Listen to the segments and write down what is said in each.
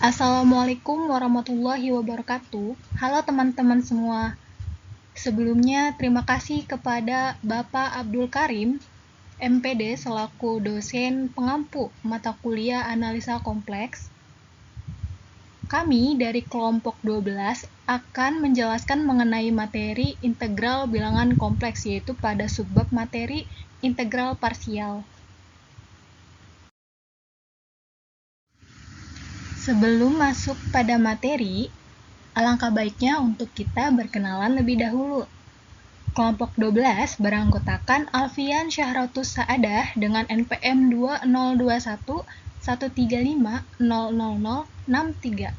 Assalamualaikum warahmatullahi wabarakatuh. Halo teman-teman semua. Sebelumnya terima kasih kepada Bapak Abdul Karim, MPD selaku dosen pengampu mata kuliah analisa kompleks. Kami dari kelompok 12 akan menjelaskan mengenai materi integral bilangan kompleks, yaitu pada subbab materi integral parsial. Sebelum masuk pada materi, alangkah baiknya untuk kita berkenalan lebih dahulu. Kelompok 12 beranggotakan Alfian Syahratus Saadah dengan NPM 202113500063.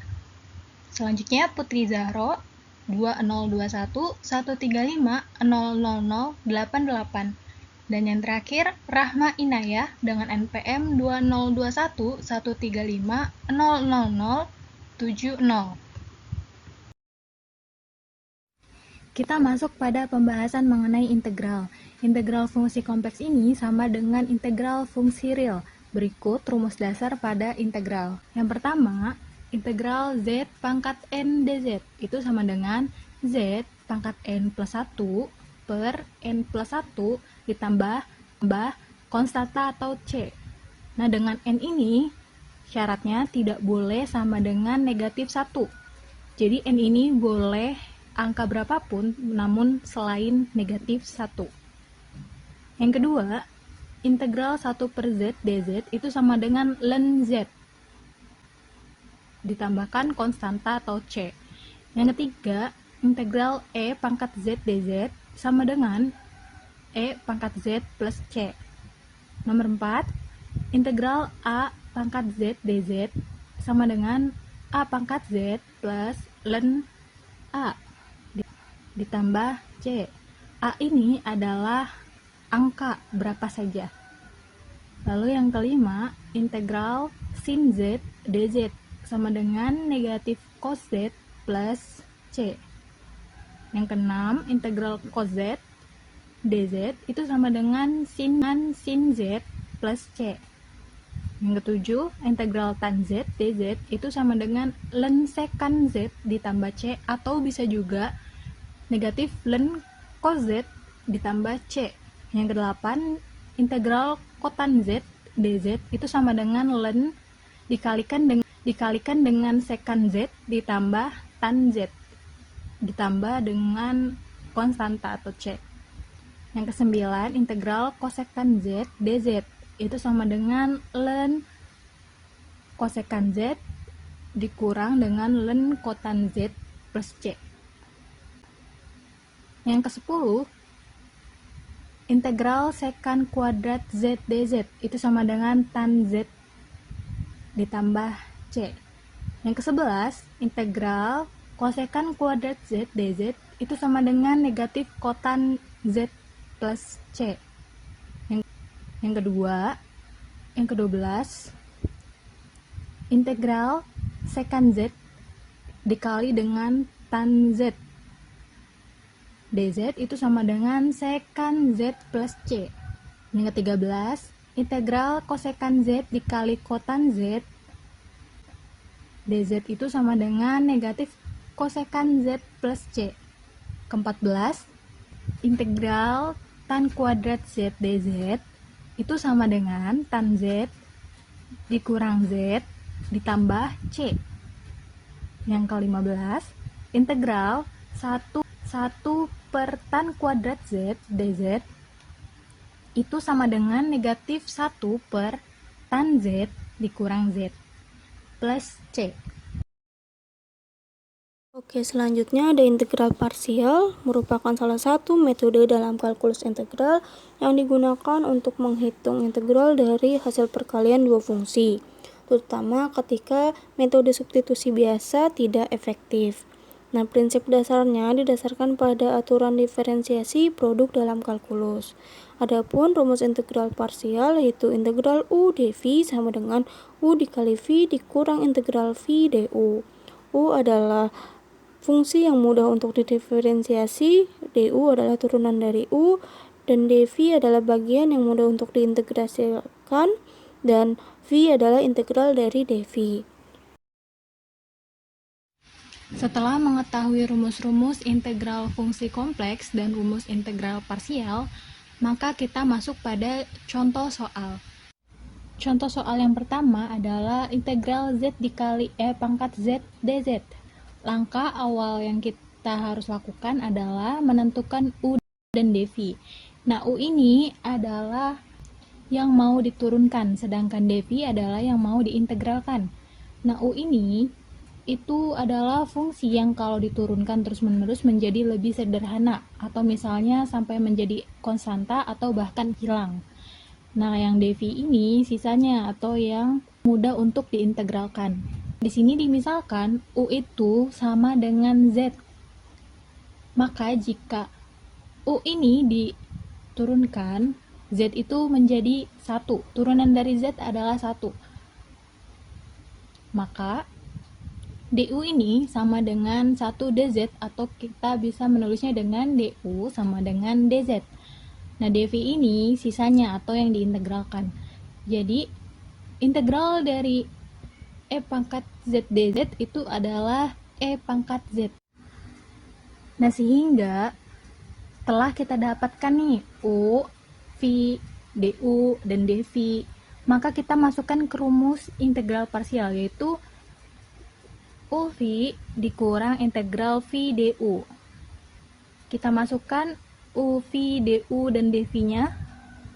Selanjutnya Putri Zahro 202113500088. Dan yang terakhir Rahma Inayah dengan NPM 202113500070. Kita masuk pada pembahasan mengenai integral. Integral fungsi kompleks ini sama dengan integral fungsi real. Berikut rumus dasar pada integral. Yang pertama, integral z pangkat n dz itu sama dengan z pangkat n plus 1 per n plus 1 ditambah konstanta atau c. Nah, dengan n ini syaratnya tidak boleh sama dengan negatif 1. Jadi n ini boleh angka berapapun namun selain negatif 1. Yang kedua, integral 1 per z dz itu sama dengan ln z ditambahkan konstanta atau c. Yang ketiga, integral e pangkat z dz sama dengan e pangkat z plus c. Nomor 4, integral a pangkat z dz sama dengan a pangkat z plus ln a ditambah c. A ini adalah angka berapa saja. Lalu yang kelima, integral sin z dz sama dengan negatif cos z plus c. Yang keenam, integral cos z dz itu sama dengan sin z plus c. Yang ketujuh, integral tan z dz itu sama dengan ln sekan z ditambah c, atau bisa juga negatif ln cos z ditambah c. Yang kedelapan, integral kotan z dz itu sama dengan ln dikalikan dengan sekan z ditambah tan z ditambah dengan konstanta atau c. Yang kesembilan, integral kosekan z dz itu sama dengan ln kosekan z dikurang dengan ln kotan z plus c. Yang ke-10, integral sekan kuadrat z dz itu sama dengan tan z ditambah c. Yang ke-11, integral kosekan kuadrat z dz itu sama dengan negatif kotan z plus c. Yang kedua, yang ke-12, integral sekan z dikali dengan tan z dz itu sama dengan sekan z plus c. Yang ke-13, integral kosekan z dikali kotan z dz itu sama dengan negatif kosekan z plus c. Ke-14, integral tan kuadrat z dz itu sama dengan tan z dikurang z ditambah c. Yang ke-15, integral 1 per tan kuadrat z dz itu sama dengan negatif 1 per tan z dikurang z plus c. Oke, selanjutnya ada integral parsial, merupakan salah satu metode dalam kalkulus integral yang digunakan untuk menghitung integral dari hasil perkalian dua fungsi, terutama ketika metode substitusi biasa tidak efektif. Nah, prinsip dasarnya didasarkan pada aturan diferensiasi produk dalam kalkulus. Adapun rumus integral parsial yaitu integral u dv sama dengan u dikali v dikurang integral v du. U adalah fungsi yang mudah untuk didiferensiasi, du adalah turunan dari u, dan dv adalah bagian yang mudah untuk diintegrasikan, dan v adalah integral dari dv. Setelah mengetahui rumus-rumus integral fungsi kompleks dan rumus integral parsial, maka kita masuk pada contoh soal. Contoh soal yang pertama adalah integral z dikali e pangkat z dz. Langkah awal yang kita harus lakukan adalah menentukan u dan dv. Nah, u ini adalah yang mau diturunkan, sedangkan dv adalah yang mau diintegralkan. Nah, u ini itu adalah fungsi yang kalau diturunkan terus-menerus menjadi lebih sederhana, atau misalnya sampai menjadi konstanta atau bahkan hilang. Nah, yang dv ini sisanya atau yang mudah untuk diintegralkan. Di sini dimisalkan u itu sama dengan z. Maka jika u ini diturunkan, z itu menjadi 1. Turunan dari z adalah 1. Maka du ini sama dengan 1 dz, atau kita bisa menulisnya dengan du sama dengan dz. Nah, dv ini sisanya atau yang diintegralkan. Jadi, integral dari e pangkat z dz itu adalah e pangkat z. Nah, sehingga telah kita dapatkan nih u, v, du, dan dv, maka kita masukkan ke rumus integral parsial, yaitu uv dikurang integral v du. Kita masukkan uv, du, dan dv-nya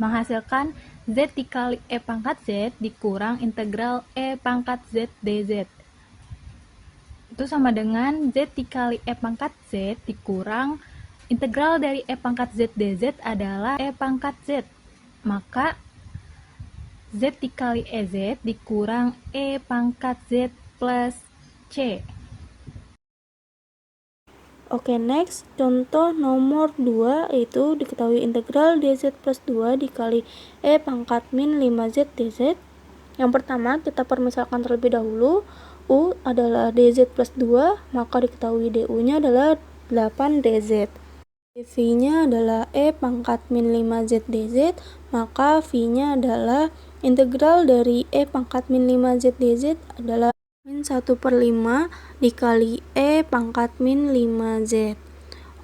menghasilkan z dikali e pangkat z dikurang integral e pangkat z dz. Itu sama dengan z dikali e pangkat z dikurang integral dari e pangkat z dz adalah e pangkat z. Maka z dikali ez dikurang e pangkat z plus c. Oke, next, contoh nomor 2 yaitu diketahui integral dz plus 2 dikali e pangkat min 5z dz. Yang pertama, kita permisalkan terlebih dahulu. U adalah dz plus 2, maka diketahui du-nya adalah 8 dz. dv-nya adalah e pangkat min 5z dz, maka v-nya adalah integral dari e pangkat min 5z dz adalah min 1/5 dikali e pangkat min 5z.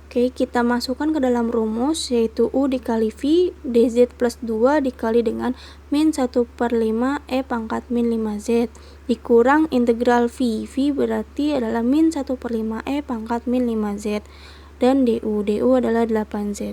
Oke, kita masukkan ke dalam rumus, yaitu u dikali v dz plus 2 dikali dengan min 1/5 e pangkat min 5z dikurang integral v. V berarti adalah min 1/5 e pangkat min 5z, dan du adalah 8z.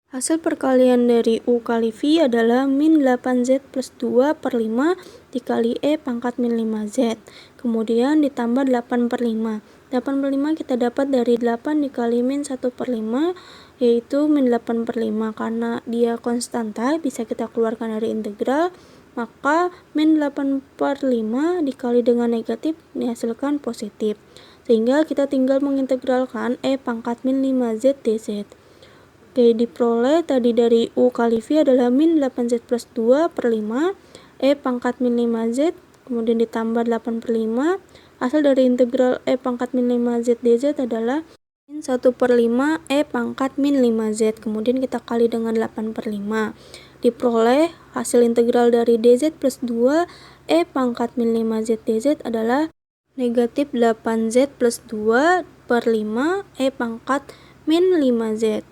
Hasil perkalian dari u kali v adalah min 8z plus 2/5 dikali e pangkat min 5z. Kemudian ditambah 8/5. 8/5 kita dapat dari 8 dikali min 1/5, yaitu min 8/5. Karena dia konstanta, bisa kita keluarkan dari integral, maka min 8/5 dikali dengan negatif dihasilkan positif. Sehingga kita tinggal mengintegralkan e pangkat min 5z dz. Oke, diperoleh tadi dari u kali v adalah min 8z plus 2/5 e pangkat min 5z, kemudian ditambah 8/5. Hasil dari integral e pangkat min 5z dz adalah min 1/5 e pangkat min 5z, kemudian kita kali dengan 8/5. Diperoleh hasil integral dari dz plus 2 e pangkat min 5z dz adalah negatif 8z plus 2/5 e pangkat min 5z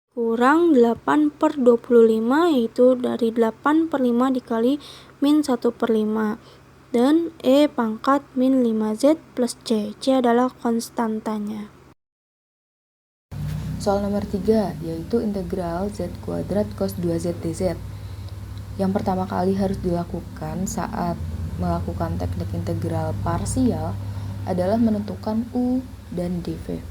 kurang 8/25, yaitu dari 8/5 dikali min 1/5, dan e pangkat min 5z plus c. C adalah konstantanya. Soal nomor 3, yaitu integral z kuadrat cos 2z dz. Yang pertama kali harus dilakukan saat melakukan teknik integral parsial adalah menentukan u dan dv.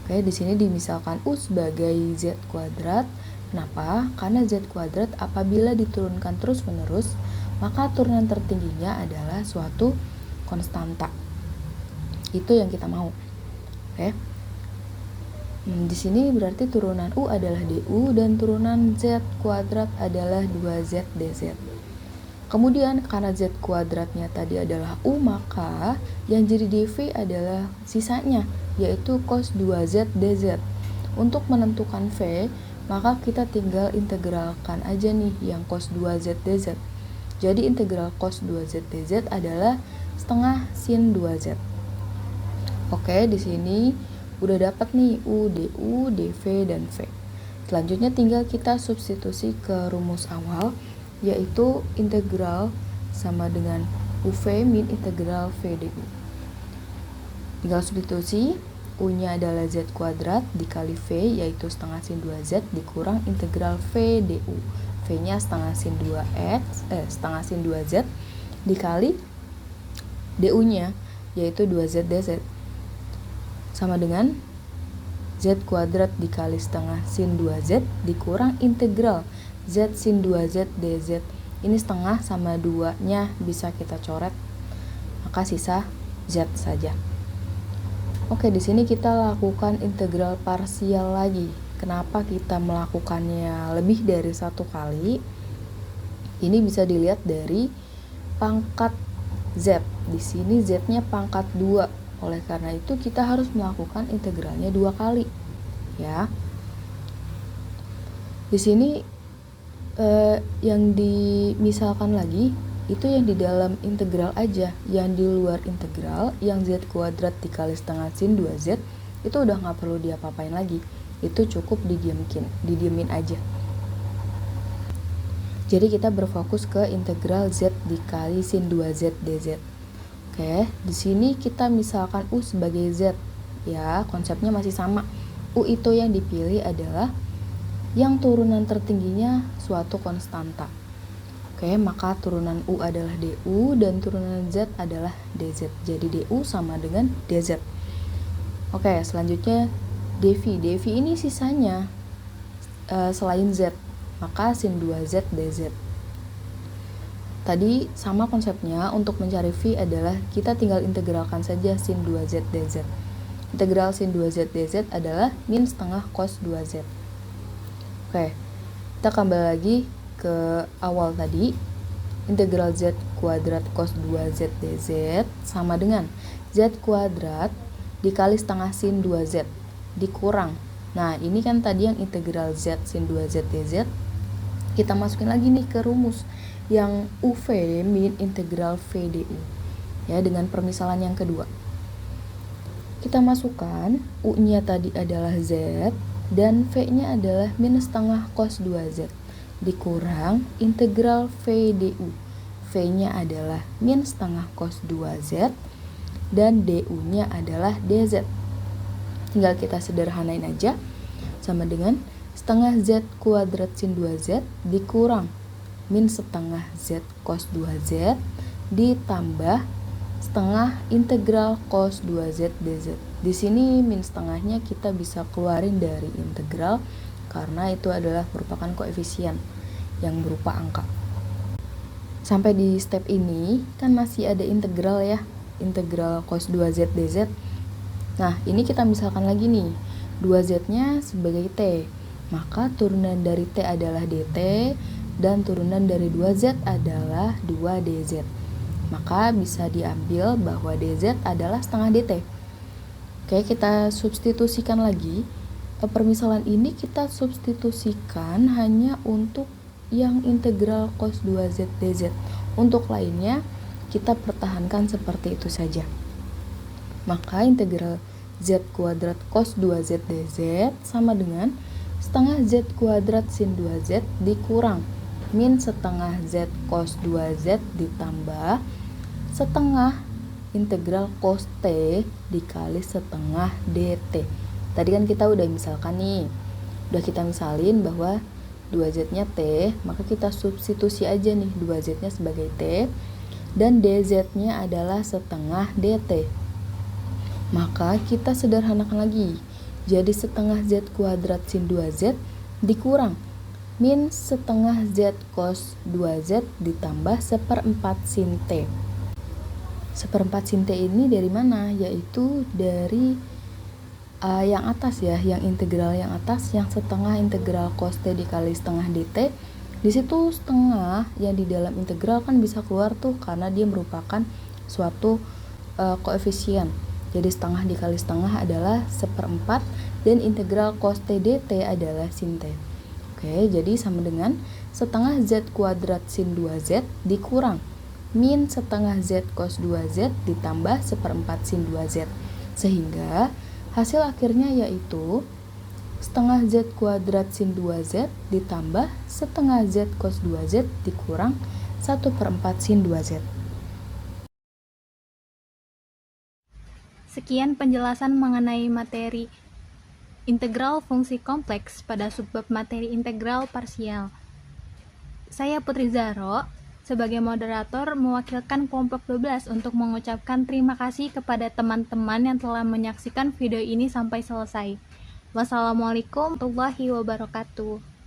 Oke, di sini dimisalkan u sebagai z kuadrat. Kenapa? Karena z kuadrat apabila diturunkan terus-menerus, maka turunan tertingginya adalah suatu konstanta. Itu yang kita mau. Oke. Di sini berarti turunan u adalah du dan turunan z kuadrat adalah 2z dz. Kemudian karena z kuadratnya tadi adalah u, maka yang jadi dv adalah sisanya, yaitu cos 2z dz. Untuk menentukan v, maka kita tinggal integralkan aja nih yang cos 2z dz. Jadi integral cos 2z dz adalah setengah sin 2z. Oke, di sini udah dapat nih U, DU, DV, dan V. Selanjutnya tinggal kita substitusi ke rumus awal, yaitu integral sama dengan UV min integral V DU. Tinggal substitusi, U-nya adalah Z kuadrat dikali V, yaitu setengah sin 2Z dikurang integral V DU. V-nya setengah sin 2Z dikali DU-nya, yaitu 2Z dZ. Sama dengan Z kuadrat dikali setengah sin 2Z dikurang integral Z sin 2Z dZ. Ini setengah sama 2-nya bisa kita coret, maka sisa Z saja. Oke, di sini kita lakukan integral parsial lagi. Kenapa kita melakukannya lebih dari satu kali? Ini bisa dilihat dari pangkat Z. Di sini Z-nya pangkat 2. Oleh karena itu kita harus melakukan integralnya 2 kali. Ya. Di sini yang dimisalkan lagi itu yang di dalam integral aja. Yang di luar integral, yang Z kuadrat dikali setengah sin 2Z, itu udah nggak perlu diapa-apain lagi. Itu cukup didiemin aja. Jadi kita berfokus ke integral Z dikali sin 2Z dZ. Oke, di sini kita misalkan U sebagai Z. Ya, konsepnya masih sama. U itu yang dipilih adalah yang turunan tertingginya suatu konstanta. Oke, maka turunan U adalah DU dan turunan Z adalah DZ. Jadi DU sama dengan DZ. Oke, selanjutnya DV. DV ini sisanya selain Z, maka sin 2Z dZ. Tadi sama konsepnya, untuk mencari V adalah kita tinggal integralkan saja sin 2Z dZ. Integral sin 2Z dZ adalah min setengah cos 2Z. Oke, kita kembali lagi ke awal tadi. Integral Z kuadrat cos 2Z dZ sama dengan Z kuadrat dikali setengah sin 2Z dikurang. Nah, ini kan tadi yang integral Z sin 2Z dZ. Kita masukin lagi nih ke rumus yang UV min integral V DU. Ya, dengan permisalan yang kedua. Kita masukkan U-nya tadi adalah Z dan V-nya adalah min setengah cos 2Z dikurang integral V DU. V-nya adalah min setengah cos 2Z dan DU-nya adalah DZ. Tinggal kita sederhanain aja, sama dengan setengah Z kuadrat sin 2Z dikurang min setengah Z cos 2Z ditambah setengah integral cos 2Z dZ. Di sini min setengahnya kita bisa keluarin dari integral karena itu adalah merupakan koefisien yang berupa angka. Sampai di step ini kan masih ada integral ya, integral cos 2Z dZ. Nah, ini kita misalkan lagi nih, 2Z-nya sebagai T, maka turunan dari T adalah DT, dan turunan dari 2Z adalah 2DZ. Maka bisa diambil bahwa DZ adalah setengah DT. Oke, kita substitusikan lagi. Permisalan ini kita substitusikan hanya untuk yang integral cos 2Z dZ. Untuk lainnya, kita pertahankan seperti itu saja. Maka integral Z kuadrat cos 2Z dZ sama dengan setengah Z kuadrat sin 2Z dikurang min setengah Z cos 2Z ditambah setengah integral cos T dikali setengah DT. Tadi kan kita udah misalkan nih, udah kita misalin bahwa 2Z-nya T, maka kita substitusi aja nih 2Z-nya sebagai T dan DZ-nya adalah setengah DT. Maka kita sederhanakan lagi, jadi setengah Z kuadrat sin 2Z dikurang min setengah Z cos 2Z ditambah seperempat sin T. Seperempat sin T ini dari mana? Yaitu dari yang atas ya, yang integral yang atas, yang setengah integral cos T dikali setengah DT. Di situ setengah yang di dalam integral kan bisa keluar tuh karena dia merupakan suatu koefisien. Jadi setengah dikali setengah adalah seperempat dan integral cos T dt adalah sin T. Oke, jadi sama dengan setengah Z kuadrat sin 2Z dikurang min setengah Z cos 2Z ditambah seperempat sin 2Z Sehingga hasil akhirnya yaitu setengah Z kuadrat sin 2Z ditambah setengah Z cos 2Z dikurang 1/4 sin 2Z. Sekian penjelasan mengenai materi integral fungsi kompleks pada subbab materi integral parsial. Saya Putri Zahro, sebagai moderator mewakilkan kelompok 12 untuk mengucapkan terima kasih kepada teman-teman yang telah menyaksikan video ini sampai selesai. Wassalamualaikum warahmatullahi wabarakatuh.